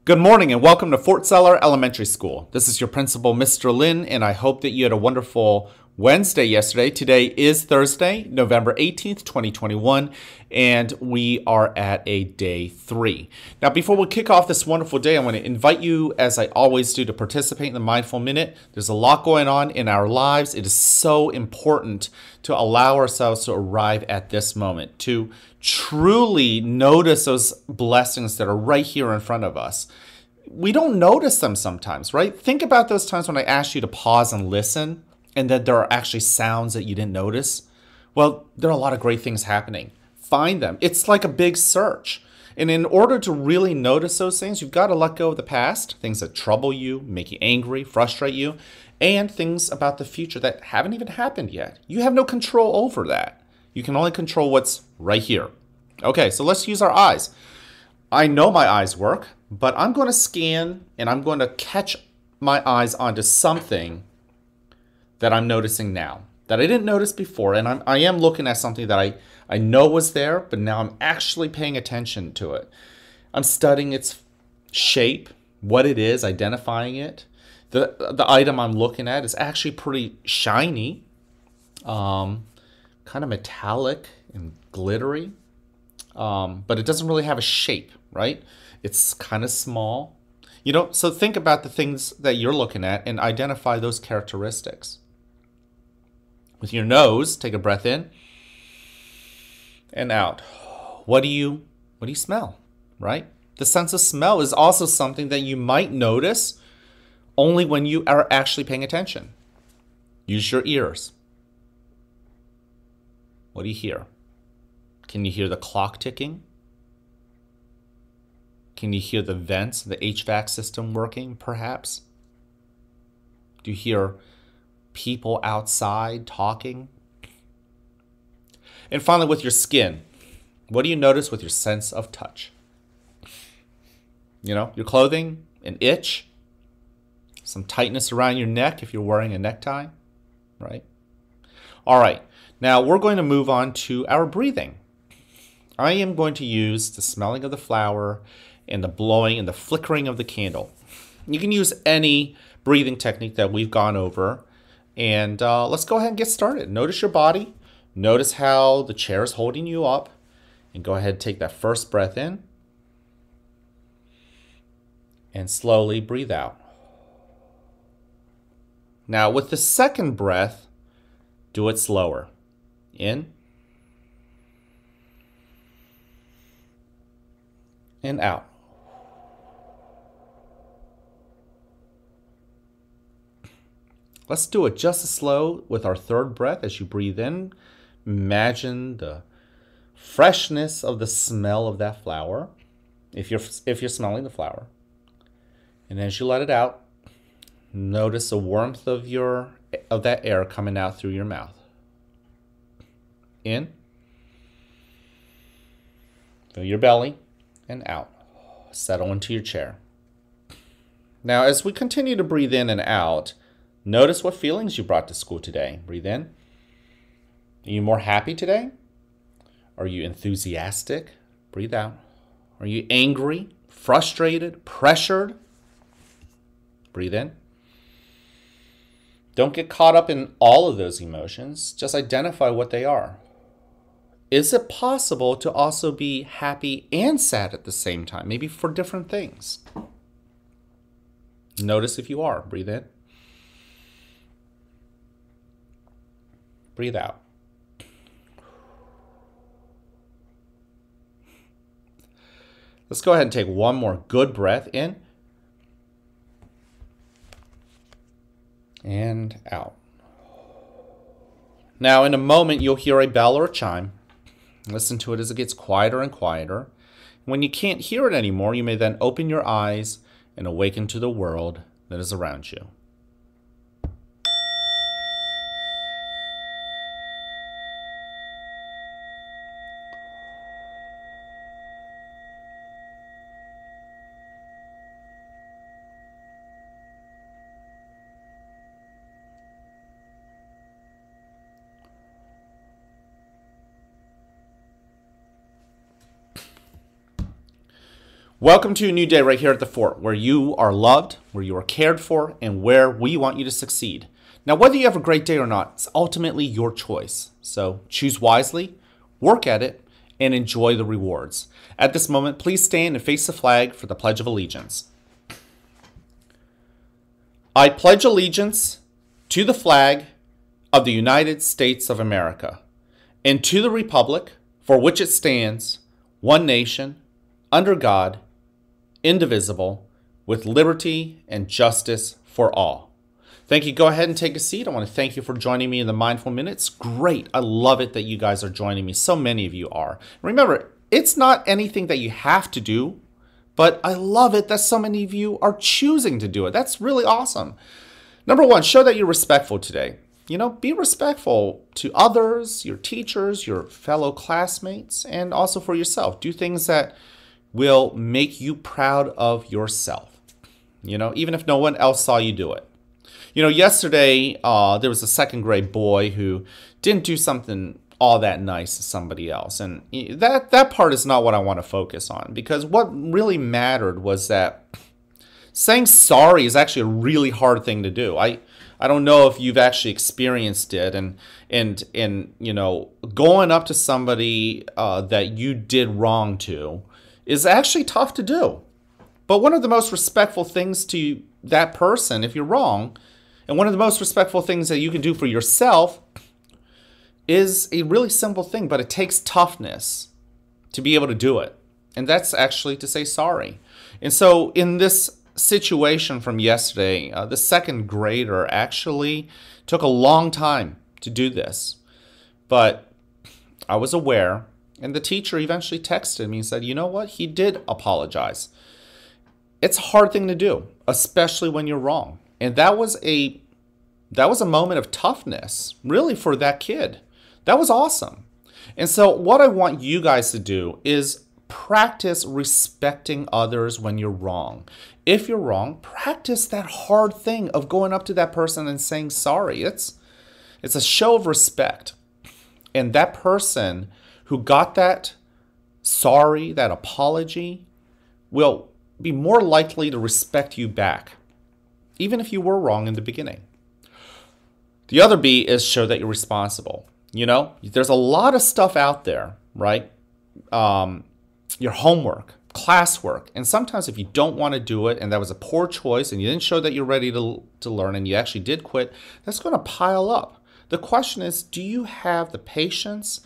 Good morning and welcome to Fort Seller Elementary School. This is your principal, Mr. Lin, and I hope that you had a wonderful Wednesday yesterday. Today is Thursday, November 18th, 2021, and we are at a day 3. Now, before we kick off this wonderful day, I want to invite you, as I always do, to participate in the Mindful Minute. There's a lot going on in our lives. It is so important to allow ourselves to arrive at this moment, to truly notice those blessings that are right here in front of us. We don't notice them sometimes, right? Think about those times when I asked you to pause and listen, and that there are actually sounds that you didn't notice. Well, there are a lot of great things happening. Find them. It's like a big search. And in order to really notice those things, you've got to let go of the past, things that trouble you, make you angry, frustrate you, and things about the future that haven't even happened yet. You have no control over that. You can only control what's right here. Okay, so let's use our eyes. I know my eyes work, but I'm going to scan and I'm going to catch my eyes onto something that I'm noticing now that I didn't notice before. And I am looking at something that I know was there, but now I'm actually paying attention to it. I'm studying its shape, what it is, identifying it. The item I'm looking at is actually pretty shiny, kind of metallic and glittery, but it doesn't really have a shape, right? It's kind of small. So think about the things that you're looking at and identify those characteristics. With your nose, take a breath in and out. What do you smell, right? The sense of smell is also something that you might notice only when you are actually paying attention. Use your ears. What do you hear? Can you hear the clock ticking? Can you hear the vents, the HVAC system working, perhaps? Do you hear people outside talking? And finally, with your skin, what do you notice with your sense of touch? Your clothing, an itch, some tightness around your neck if you're wearing a necktie, right? All right, now we're going to move on to our breathing. I am going to use the smelling of the flower and the blowing and the flickering of the candle. You can use any breathing technique that we've gone over. And let's go ahead and get started. Notice your body. Notice how the chair is holding you up. And go ahead and take that first breath in. And slowly breathe out. Now with the second breath, do it slower. In. And out. Let's do it just as slow with our third breath. As you breathe in, imagine the freshness of the smell of that flower, if you're smelling the flower. And as you let it out, notice the warmth of that air coming out through your mouth. In. Fill your belly and out. Settle into your chair. Now, as we continue to breathe in and out, notice what feelings you brought to school today. Breathe in. Are you more happy today? Are you enthusiastic? Breathe out. Are you angry, frustrated, pressured? Breathe in. Don't get caught up in all of those emotions. Just identify what they are. Is it possible to also be happy and sad at the same time? Maybe for different things. Notice if you are. Breathe in. Breathe out. Let's go ahead and take one more good breath in and out. Now, in a moment, you'll hear a bell or a chime. Listen to it as it gets quieter and quieter. When you can't hear it anymore, you may then open your eyes and awaken to the world that is around you. Welcome to a new day right here at the Fort, where you are loved, where you are cared for, and where we want you to succeed. Now, whether you have a great day or not, it's ultimately your choice. So choose wisely, work at it, and enjoy the rewards. At this moment, please stand and face the flag for the Pledge of Allegiance. I pledge allegiance to the flag of the United States of America and to the republic for which it stands, one nation, under God, indivisible, with liberty and justice for all. Thank you. Go ahead and take a seat. I want to thank you for joining me in the Mindful Minutes. Great. I love it that you guys are joining me. So many of you are. Remember, it's not anything that you have to do, but I love it that so many of you are choosing to do it. That's really awesome. Number one, show that you're respectful today. Be respectful to others, your teachers, your fellow classmates, and also for yourself. Do things that will make you proud of yourself, even if no one else saw you do it. Yesterday, there was a second grade boy who didn't do something all that nice to somebody else. And that part is not what I want to focus on, because what really mattered was that saying sorry is actually a really hard thing to do. I don't know if you've actually experienced it, and going up to somebody that you did wrong to is actually tough to do. But one of the most respectful things to that person, if you're wrong, and one of the most respectful things that you can do for yourself is a really simple thing, but it takes toughness to be able to do it. And that's actually to say sorry. And so in this situation from yesterday, the second grader actually took a long time to do this. But I was aware, and the teacher eventually texted me and said, you know what? He did apologize. It's a hard thing to do, especially when you're wrong. And that was a moment of toughness, really, for that kid. That was awesome. And so what I want you guys to do is practice respecting others when you're wrong. If you're wrong, practice that hard thing of going up to that person and saying sorry. It's a show of respect. And that person who got that sorry, that apology, will be more likely to respect you back, even if you were wrong in the beginning. The other B is show that you're responsible. There's a lot of stuff out there, right? Your homework, classwork, and sometimes if you don't want to do it and that was a poor choice and you didn't show that you're ready to learn and you actually did quit, that's going to pile up. The question is, do you have the patience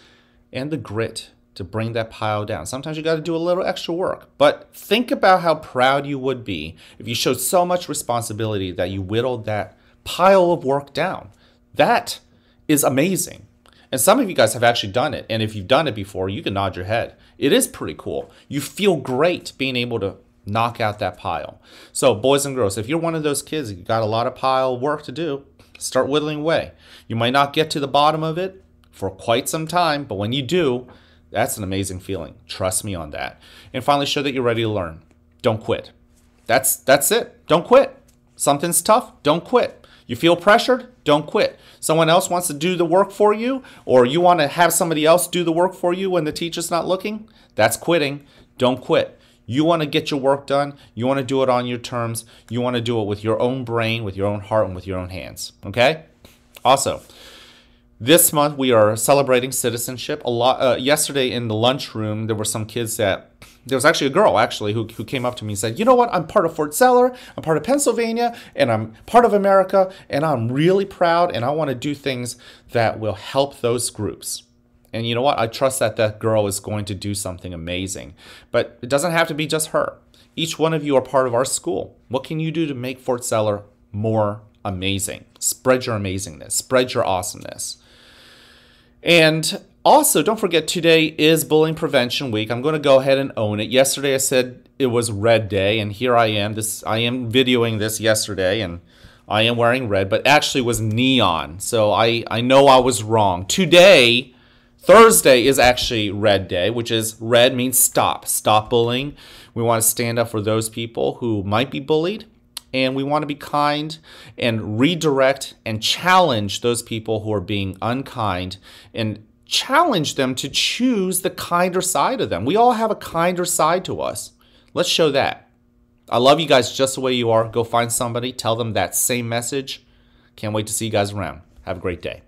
and the grit to bring that pile down? Sometimes you got to do a little extra work, but think about how proud you would be if you showed so much responsibility that you whittled that pile of work down. That is amazing. And some of you guys have actually done it. And if you've done it before, you can nod your head. It is pretty cool. You feel great being able to knock out that pile. So boys and girls, if you're one of those kids, you got a lot of pile work to do, start whittling away. You might not get to the bottom of it for quite some time, but when you do, that's an amazing feeling. Trust me on that. And finally, show that you're ready to learn. Don't quit. That's it. Don't quit. Something's tough. Don't quit. You feel pressured? Don't quit. Someone else wants to do the work for you, or you want to have somebody else do the work for you when the teacher's not looking? That's quitting. Don't quit. You want to get your work done. You want to do it on your terms. You want to do it with your own brain, with your own heart, and with your own hands. Okay? Also, this month we are celebrating citizenship. Yesterday in the lunchroom, there were some kids there was actually a girl who came up to me and said, you know what, I'm part of Fort Zeller, I'm part of Pennsylvania, and I'm part of America, and I'm really proud, and I want to do things that will help those groups. And you know what, I trust that that girl is going to do something amazing. But it doesn't have to be just her. Each one of you are part of our school. What can you do to make Fort Zeller more amazing? Spread your amazingness, spread your awesomeness. And also, don't forget, today is Bullying Prevention Week. I'm going to go ahead and own it. Yesterday I said it was Red Day, and here I am. I am videoing this yesterday, and I am wearing red, but actually it was neon. So I know I was wrong. Today, Thursday, is actually Red Day, which is red means stop. Stop bullying. We want to stand up for those people who might be bullied. And we want to be kind and redirect and challenge those people who are being unkind and challenge them to choose the kinder side of them. We all have a kinder side to us. Let's show that. I love you guys just the way you are. Go find somebody. Tell them that same message. Can't wait to see you guys around. Have a great day.